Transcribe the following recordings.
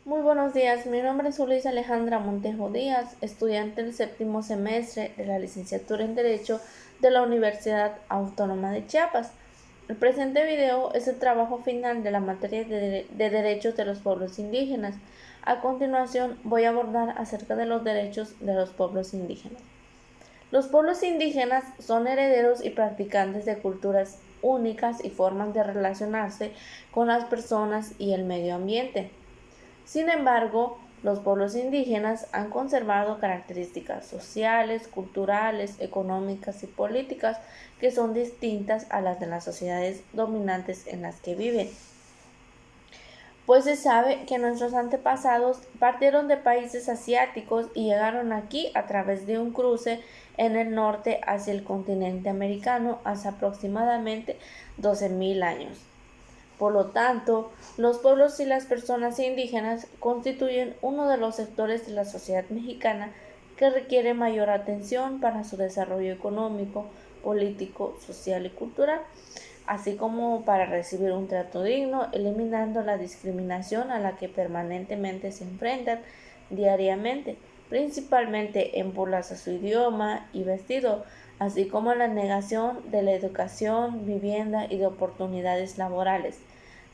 Muy buenos días, mi nombre es Luis Alejandra Montejo Díaz, estudiante del séptimo semestre de la licenciatura en Derecho de la Universidad Autónoma de Chiapas. El presente video es el trabajo final de la materia de Derechos de los Pueblos Indígenas. A continuación voy a abordar acerca de los derechos de los pueblos indígenas. Los pueblos indígenas son herederos y practicantes de culturas únicas y formas de relacionarse con las personas y el medio ambiente. Sin embargo, los pueblos indígenas han conservado características sociales, culturales, económicas y políticas que son distintas a las de las sociedades dominantes en las que viven, pues se sabe que nuestros antepasados partieron de países asiáticos y llegaron aquí a través de un cruce en el norte hacia el continente americano hace aproximadamente 12.000 años. Por lo tanto, los pueblos y las personas indígenas constituyen uno de los sectores de la sociedad mexicana que requiere mayor atención para su desarrollo económico, político, social y cultural, así como para recibir un trato digno, eliminando la discriminación a la que permanentemente se enfrentan diariamente, principalmente en burlas a su idioma y vestido, así como la negación de la educación, vivienda y de oportunidades laborales.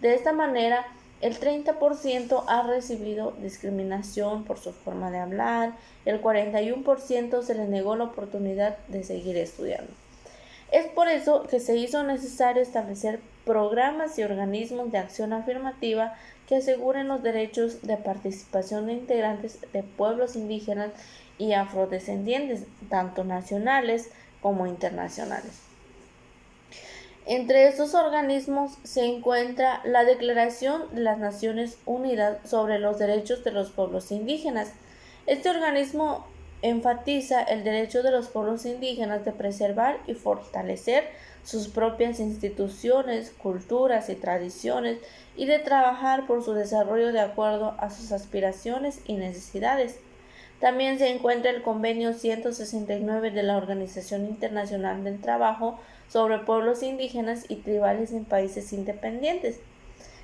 De esta manera, el 30% ha recibido discriminación por su forma de hablar, el 41% se le negó la oportunidad de seguir estudiando. Es por eso que se hizo necesario establecer programas y organismos de acción afirmativa que aseguren los derechos de participación de integrantes de pueblos indígenas y afrodescendientes, tanto nacionales como internacionales. Entre estos organismos se encuentra la Declaración de las Naciones Unidas sobre los Derechos de los Pueblos Indígenas. Este organismo enfatiza el derecho de los pueblos indígenas de preservar y fortalecer sus propias instituciones, culturas y tradiciones y de trabajar por su desarrollo de acuerdo a sus aspiraciones y necesidades. También se encuentra el Convenio 169 de la Organización Internacional del Trabajo sobre pueblos indígenas y tribales en países independientes.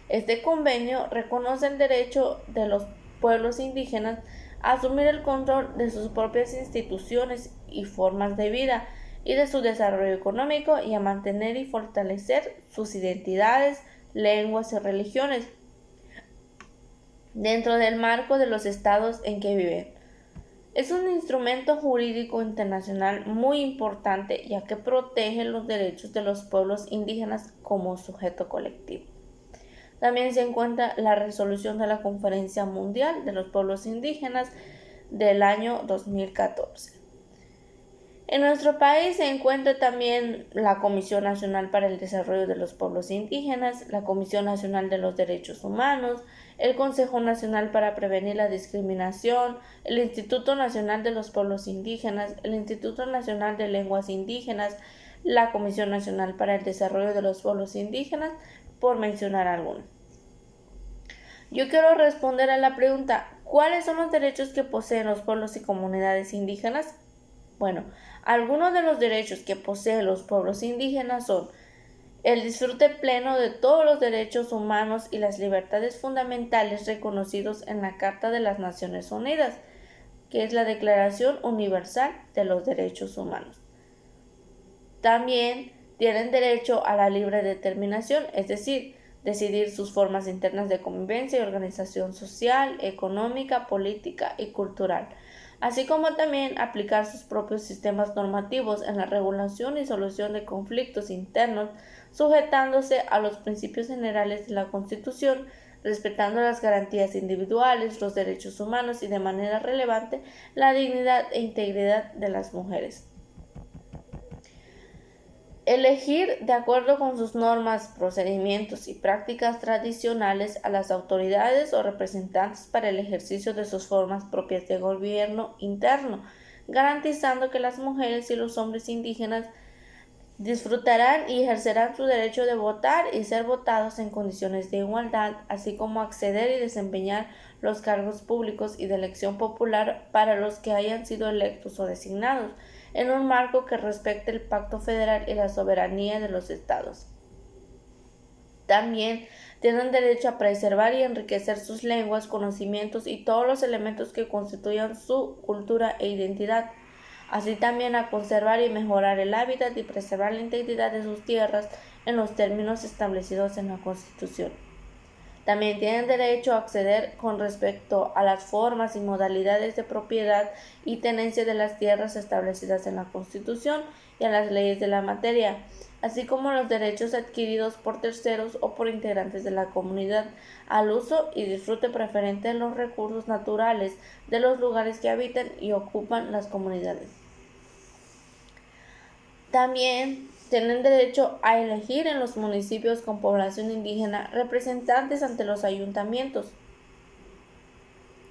Este convenio reconoce el derecho de los pueblos indígenas a asumir el control de sus propias instituciones y formas de vida y de su desarrollo económico y a mantener y fortalecer sus identidades, lenguas y religiones dentro del marco de los estados en que viven. Es un instrumento jurídico internacional muy importante ya que protege los derechos de los pueblos indígenas como sujeto colectivo. También se encuentra la resolución de la Conferencia Mundial de los Pueblos Indígenas del año 2014. En nuestro país se encuentra también la Comisión Nacional para el Desarrollo de los Pueblos Indígenas, la Comisión Nacional de los Derechos Humanos, el Consejo Nacional para Prevenir la Discriminación, el Instituto Nacional de los Pueblos Indígenas, el Instituto Nacional de Lenguas Indígenas, la Comisión Nacional para el Desarrollo de los Pueblos Indígenas, por mencionar algunos. Yo quiero responder a la pregunta, ¿cuáles son los derechos que poseen los pueblos y comunidades indígenas? Bueno, algunos de los derechos que poseen los pueblos indígenas son el disfrute pleno de todos los derechos humanos y las libertades fundamentales reconocidos en la Carta de las Naciones Unidas, que es la Declaración Universal de los Derechos Humanos. También tienen derecho a la libre determinación, es decir, decidir sus formas internas de convivencia y organización social, económica, política y cultural, así como también aplicar sus propios sistemas normativos en la regulación y solución de conflictos internos, sujetándose a los principios generales de la Constitución, respetando las garantías individuales, los derechos humanos y de manera relevante la dignidad e integridad de las mujeres. Elegir de acuerdo con sus normas, procedimientos y prácticas tradicionales a las autoridades o representantes para el ejercicio de sus formas propias de gobierno interno, garantizando que las mujeres y los hombres indígenas disfrutarán y ejercerán su derecho de votar y ser votados en condiciones de igualdad, así como acceder y desempeñar los cargos públicos y de elección popular para los que hayan sido electos o designados, en un marco que respecte el Pacto Federal y la soberanía de los estados. También tienen derecho a preservar y enriquecer sus lenguas, conocimientos y todos los elementos que constituyan su cultura e identidad, así también a conservar y mejorar el hábitat y preservar la integridad de sus tierras en los términos establecidos en la Constitución. También tienen derecho a acceder con respecto a las formas y modalidades de propiedad y tenencia de las tierras establecidas en la Constitución y en las leyes de la materia, así como los derechos adquiridos por terceros o por integrantes de la comunidad al uso y disfrute preferente de los recursos naturales de los lugares que habitan y ocupan las comunidades. También tienen derecho a elegir en los municipios con población indígena representantes ante los ayuntamientos.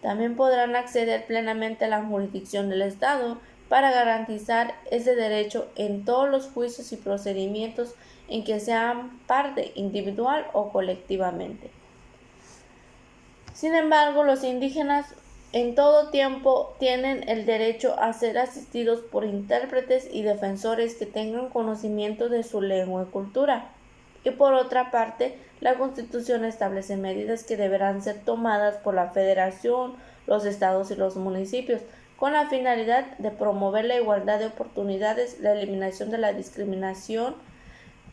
También podrán acceder plenamente a la jurisdicción del Estado para garantizar ese derecho en todos los juicios y procedimientos en que sean parte individual o colectivamente. Sin embargo, los indígenas en todo tiempo tienen el derecho a ser asistidos por intérpretes y defensores que tengan conocimiento de su lengua y cultura. Y por otra parte, la Constitución establece medidas que deberán ser tomadas por la Federación, los estados y los municipios, con la finalidad de promover la igualdad de oportunidades, la eliminación de la discriminación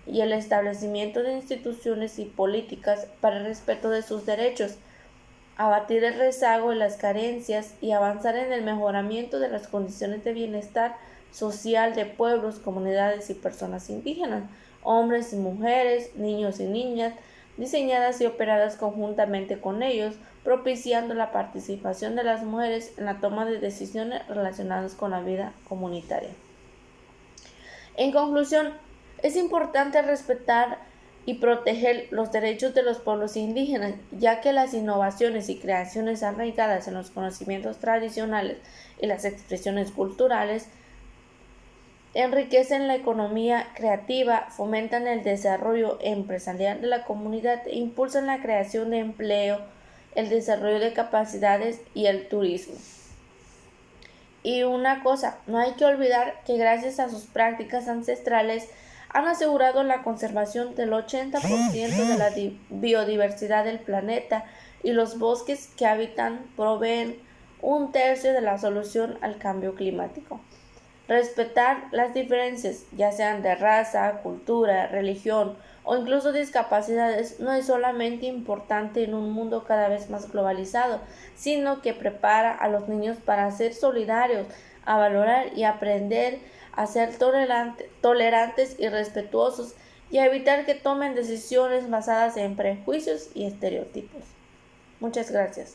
y el establecimiento de instituciones y políticas para el respeto de sus derechos, abatir el rezago y las carencias y avanzar en el mejoramiento de las condiciones de bienestar social de pueblos, comunidades y personas indígenas, hombres y mujeres, niños y niñas, diseñadas y operadas conjuntamente con ellos, propiciando la participación de las mujeres en la toma de decisiones relacionadas con la vida comunitaria. En conclusión, es importante respetar y proteger los derechos de los pueblos indígenas, ya que las innovaciones y creaciones arraigadas en los conocimientos tradicionales y las expresiones culturales enriquecen la economía creativa, fomentan el desarrollo empresarial de la comunidad e impulsan la creación de empleo, el desarrollo de capacidades y el turismo. Y una cosa, no hay que olvidar que gracias a sus prácticas ancestrales han asegurado la conservación del 80% de la biodiversidad del planeta y los bosques que habitan proveen 1/3 de la solución al cambio climático. Respetar las diferencias, ya sean de raza, cultura, religión o incluso discapacidades, no es solamente importante en un mundo cada vez más globalizado, sino que prepara a los niños para ser solidarios, a valorar y aprender a ser tolerantes y respetuosos y a evitar que tomen decisiones basadas en prejuicios y estereotipos. Muchas gracias.